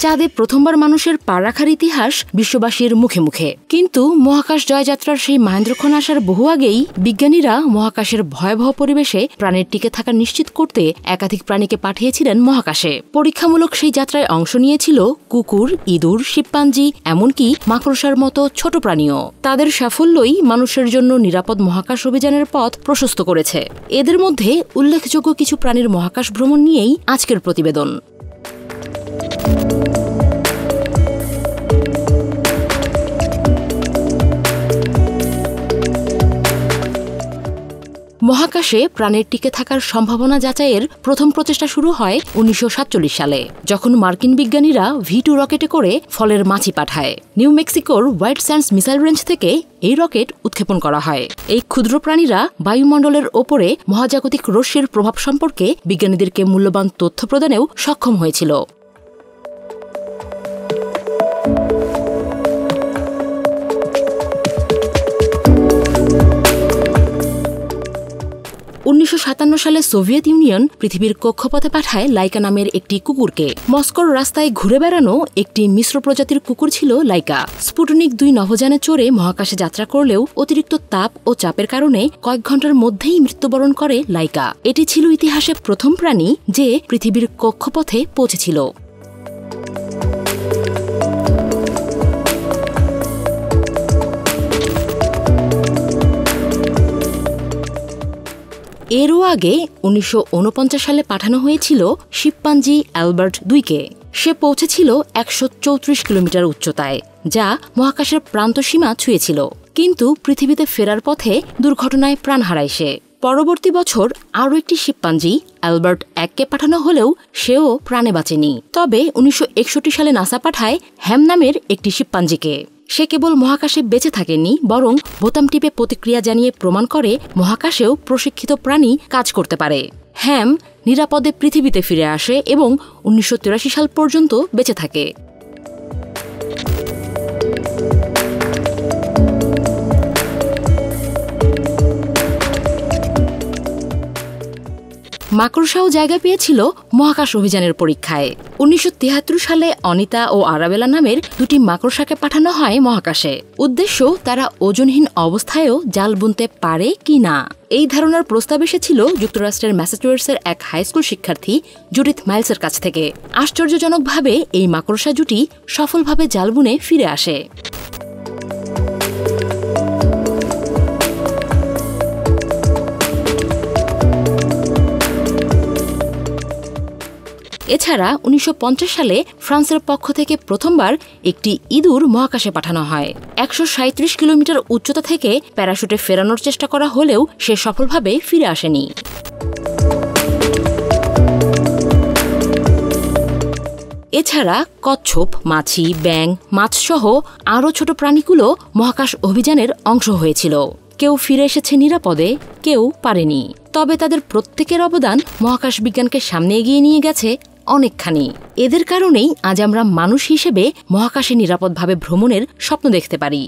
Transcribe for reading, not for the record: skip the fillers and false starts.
চাঁদে প্রথমবার মানুষের পা রাখার ইতিহাস বিশ্ববাসীর মুখে মুখে। কিন্তু মহাকাশ জয়যাত্রার সেই মহেন্দ্রক্ষণ আসার বহু আগেই বিজ্ঞানীরা মহাকাশের ভয়াবহ পরিবেশে প্রাণের টিকে থাকা নিশ্চিত করতে একাধিক প্রাণীকে পাঠিয়েছিলেন মহাকাশে। পরীক্ষামূলক সেই যাত্রায় অংশ নিয়েছিল কুকুর, ইঁদুর, শিম্পাঞ্জি, এমনকি মাকড়সার মতো ছোট প্রাণীও। তাদের সাফল্যই মানুষের জন্য নিরাপদ মহাকাশ অভিযানের পথ প্রশস্ত করেছে। এদের মধ্যে উল্লেখযোগ্য কিছু প্রাণীর মহাকাশ ভ্রমণ নিয়েই আজকের প্রতিবেদন। মহাকাশে প্রাণের টিকে থাকার সম্ভাবনা যাচাইয়ের প্রথম প্রচেষ্টা শুরু হয় 1947 সালে, যখন মার্কিন বিজ্ঞানীরা V2 রকেটে করে ফলের মাছি পাঠায়। নিউ মেক্সিকোর হোয়াইট স্যান্ডস মিসাইল রেঞ্জ থেকে এই রকেট উৎক্ষেপণ করা হয়। এই ক্ষুদ্র প্রাণীরা বায়ুমণ্ডলের ওপরে মহাজাগতিক রশ্মির প্রভাব সম্পর্কে বিজ্ঞানীদেরকে মূল্যবান তথ্য প্রদানেও সক্ষম হয়েছিল। 1957 সালে সোভিয়েত ইউনিয়ন পৃথিবীর কক্ষপথে পাঠায় লাইকা নামের একটি কুকুরকে। মস্কোর রাস্তায় ঘুরে বেড়ানো একটি মিশ্র প্রজাতির কুকুর ছিল লাইকা। স্পুটনিক 2 নভোযানে চড়ে মহাকাশে যাত্রা করলেও অতিরিক্ত তাপ ও চাপের কারণে কয়েক ঘন্টার মধ্যেই মৃত্যুবরণ করে লাইকা। এটি ছিল ইতিহাসে প্রথম প্রাণী যে পৃথিবীর কক্ষপথে পৌঁছেছিল। এরও আগে 1949 সালে পাঠানো হয়েছিল শিম্পাঞ্জি অ্যালবার্ট 2কে। সে পৌঁছেছিল 134 কিলোমিটার উচ্চতায়, যা মহাকাশের প্রান্তসীমা ছুঁয়েছিল। কিন্তু পৃথিবীতে ফেরার পথে দুর্ঘটনায় প্রাণ হারায় সে। পরবর্তী বছর আরও একটি শিম্পাঞ্জি অ্যালবার্ট 1কে পাঠানো হলেও সেও প্রাণে বাঁচেনি। তবে 1961 সালে নাসা পাঠায় হ্যাম নামের একটি শিম্পাঞ্জিকে। সে কেবল মহাকাশে বেঁচে থাকেনি, বরং বোতাম টিপে প্রতিক্রিয়া জানিয়ে প্রমাণ করে মহাকাশেও প্রশিক্ষিত প্রাণী কাজ করতে পারে। হ্যাম নিরাপদে পৃথিবীতে ফিরে আসে এবং 1983 সাল পর্যন্ত বেঁচে থাকে। মাকড়সাও জায়গা পেয়েছিল মহাকাশ অভিযানের পরীক্ষায়। 1973 সালে অনিতা ও আরাবেলা নামের 2টি মাকড়সাকে পাঠানো হয় মহাকাশে। উদ্দেশ্য তারা ওজনহীন অবস্থায়ও জাল বুনতে পারে কি না। এই ধারণার প্রস্তাব এসেছিল যুক্তরাষ্ট্রের ম্যাসাচুসেটসের এক হাইস্কুল শিক্ষার্থী জুডিথ মাইলসের কাছ থেকে। আশ্চর্যজনকভাবে এই মাকড়সা জুটি সফলভাবে জাল বুনে ফিরে আসে। এছাড়া 1950 সালে ফ্রান্সের পক্ষ থেকে প্রথমবার একটি ইঁদুর মহাকাশে পাঠানো হয়। 137 কিলোমিটার উচ্চতা থেকে প্যারাশুটে ফেরানোর চেষ্টা করা হলেও সে সফলভাবে ফিরে আসেনি। এছাড়া কচ্ছপ, মাছি, ব্যাঙ, মাছসহ আরও ছোট প্রাণীগুলো মহাকাশ অভিযানের অংশ হয়েছিল। কেউ ফিরে এসেছে নিরাপদে, কেউ পারেনি। তবে তাদের প্রত্যেকের অবদান মহাকাশ বিজ্ঞানকে সামনে এগিয়ে নিয়ে গেছে অনেকখানি। এদের কারণেই আজ আমরা মানুষ হিসেবে মহাকাশে নিরাপদভাবে ভ্রমণের স্বপ্ন দেখতে পারি।